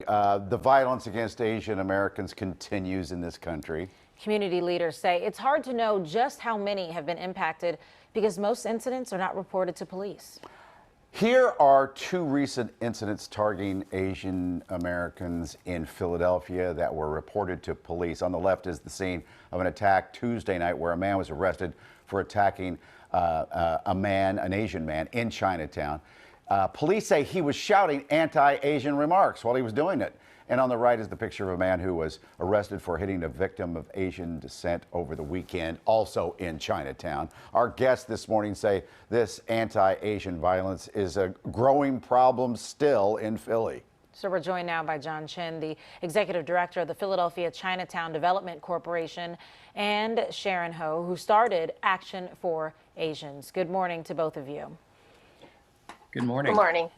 The violence against Asian Americans continues in this country. Community leaders say it's hard to know just how many have been impacted because most incidents are not reported to police. Here are two recent incidents targeting Asian Americans in Philadelphia that were reported to police. On the left is the scene of an attack Tuesday night where a man was arrested for attacking an Asian man in Chinatown. Police say he was shouting anti-Asian remarks while he was doing it. And on the right is the picture of a man who was arrested for hitting a victim of Asian descent over the weekend, also in Chinatown. Our guests this morning say this anti-Asian violence is a growing problem still in Philly. So we're joined now by John Chin, the executive director of the Philadelphia Chinatown Development Corporation, and Sharon Ho, who started Action for Asians. Good morning to both of you. Good morning. Good morning.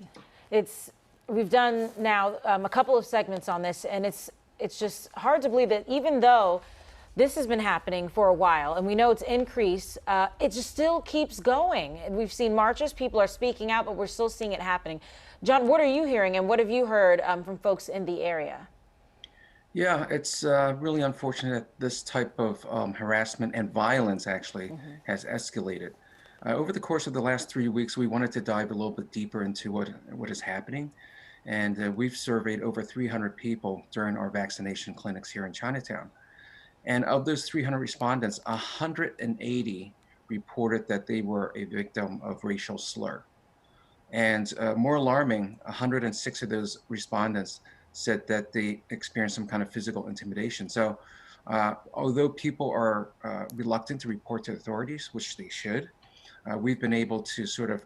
We've done now a couple of segments on this, and it's just hard to believe that even though this has been happening for a while, and we know it's increased, it just still keeps going. And we've seen marches, people are speaking out, but we're still seeing it happening. John, what are you hearing, and what have you heard from folks in the area? Yeah, it's really unfortunate that this type of harassment and violence actually has escalated. Over the course of the last 3 weeks, we wanted to dive a little bit deeper into what is happening. And we've surveyed over 300 people during our vaccination clinics here in Chinatown. And of those 300 respondents, 180 reported that they were a victim of racial slur. And more alarming, 106 of those respondents said that they experienced some kind of physical intimidation. So although people are reluctant to report to authorities, which they should, we've been able to sort of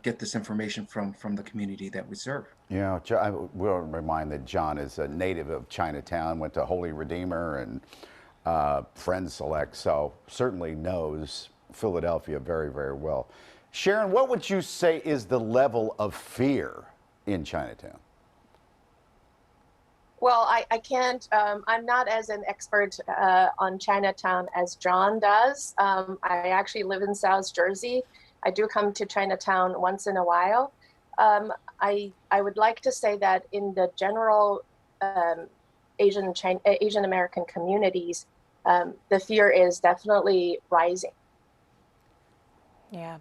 get this information from the community that we serve. Yeah, I will remind that John is a native of Chinatown, went to Holy Redeemer and Friends Select, so certainly knows Philadelphia very, very well. Sharon, what would you say is the level of fear in Chinatown? Well, I can't, I'm not as an expert on Chinatown as John does. I actually live in South Jersey. I do come to Chinatown once in a while. I would like to say that in the general Asian American communities, the fear is definitely rising. Yeah.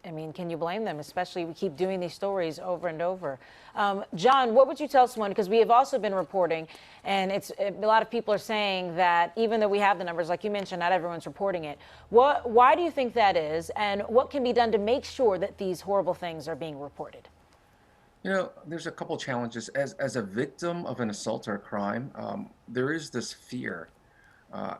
I mean, can you blame them? Especially we keep doing these stories over and over. John, what would you tell someone? Because we have also been reporting, and a lot of people are saying that even though we have the numbers, like you mentioned, not everyone's reporting it. Why do you think that is? And what can be done to make sure that these horrible things are being reported? You know, there's a couple challenges. As a victim of an assault or a crime, there is this fear.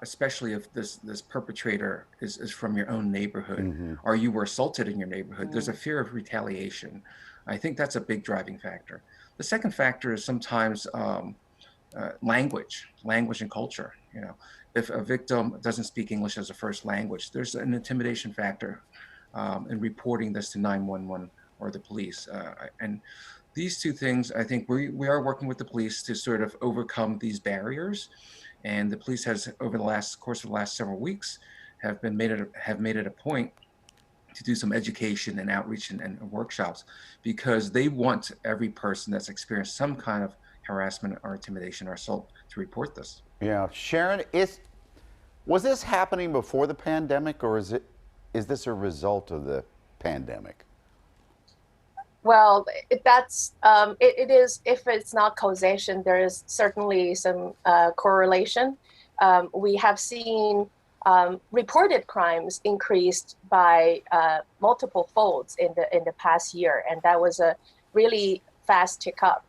Especially if this perpetrator is from your own neighborhood, or you were assaulted in your neighborhood, there's a fear of retaliation. I think that's a big driving factor. The second factor is sometimes language and culture. You know, if a victim doesn't speak English as a first language, there's an intimidation factor in reporting this to 911 or the police. And these two things, I think we are working with the police to sort of overcome these barriers. And the police has, over the course of the last several weeks, have made it a point to do some education and outreach and workshops, because they want every person that's experienced some kind of harassment or intimidation or assault to report this. Yeah, Sharon, was this happening before the pandemic, or is this a result of the pandemic? Well, it is, if it's not causation, there is certainly some correlation. We have seen reported crimes increased by multiple folds in the past year, and that was a really fast tick up.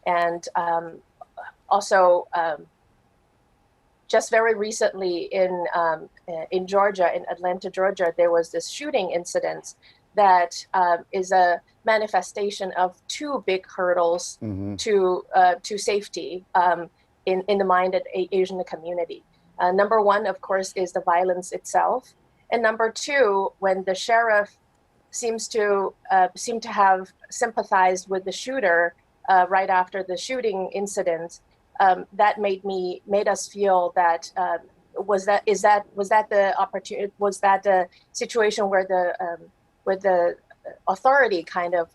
And also, just very recently in Georgia, in Atlanta, Georgia, there was this shooting incident that is a manifestation of two big hurdles to safety in the mind of the Asian community. Number one, of course, is the violence itself, and number two, when the sheriff seem to have sympathized with the shooter right after the shooting incident, that made us feel that was that the opportunity, was that the situation where the authority kind of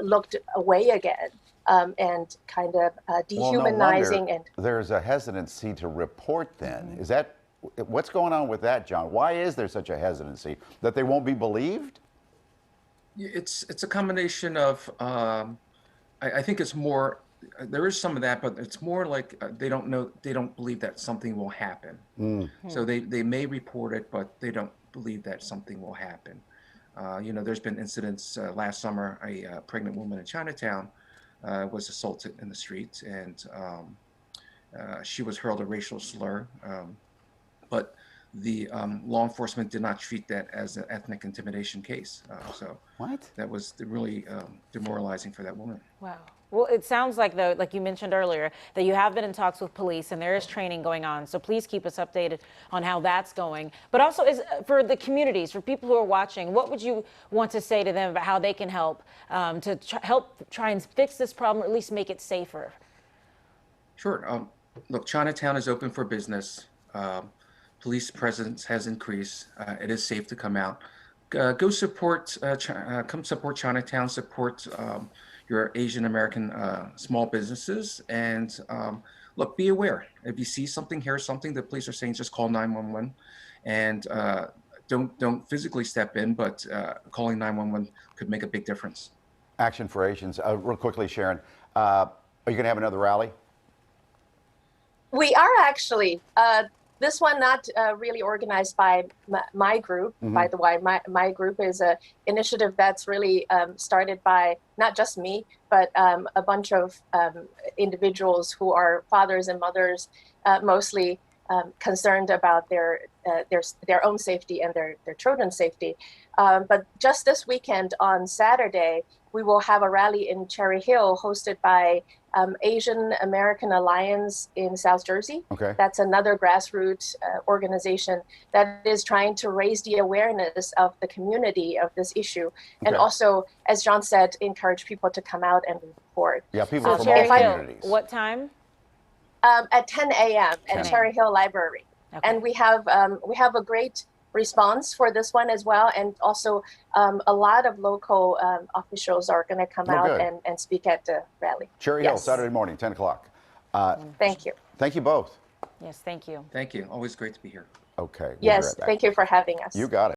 looked away again. and kind of Well, no dehumanizing. wonder And there's a hesitancy to report then. Is that, what's going on with that, John? Why is there such a hesitancy? That they won't be believed? It's a combination of I think it's more there is some of that, but it's more like they don't believe that something will happen. So they may report it, but they don't believe that something will happen. You know, there's been incidents last summer. A pregnant woman in Chinatown was assaulted in the street, and she was hurled a racial slur. But the law enforcement did not treat that as an ethnic intimidation case. So What? that was really demoralizing for that woman. Wow. Well, it sounds like, though, like you mentioned earlier, that you have been in talks with police and there is training going on. So please keep us updated on how that's going. But also, for the communities, for people who are watching, what would you want to say to them about how they can help to help try and fix this problem, or at least make it safer? Sure. Look, Chinatown is open for business. Police presence has increased. It is safe to come out. Go support, come support Chinatown, support your Asian American small businesses. And look, be aware. If you see something, hear something, the police are saying just call 911. And don't physically step in, but calling 911 could make a big difference. Action for Asians. Real quickly, Sharon, are you going to have another rally? we are actually. This one not really organized by my group, by the way. My group is a initiative that's really started by not just me, but a bunch of individuals who are fathers and mothers, mostly concerned about their own safety and their children's safety. But just this weekend on Saturday, we will have a rally in Cherry Hill hosted by Asian American Alliance in South Jersey. Okay. That's another grassroots organization that is trying to raise the awareness of the community of this issue. And also, as John said, encourage people to come out and report. Yeah, people from Cherry all Hill, communities. what time? At 10 a.m. at 10. Cherry Hill Library. Okay. And we have a great response for this one as well. And also a lot of local officials are going to come out and speak at the rally. Cherry Hill, Saturday morning, 10 o'clock. Thank you. Thank you both. Yes, thank you. Thank you. Always great to be here. Okay. We'll be Yes, right back. thank you for having us. You got it.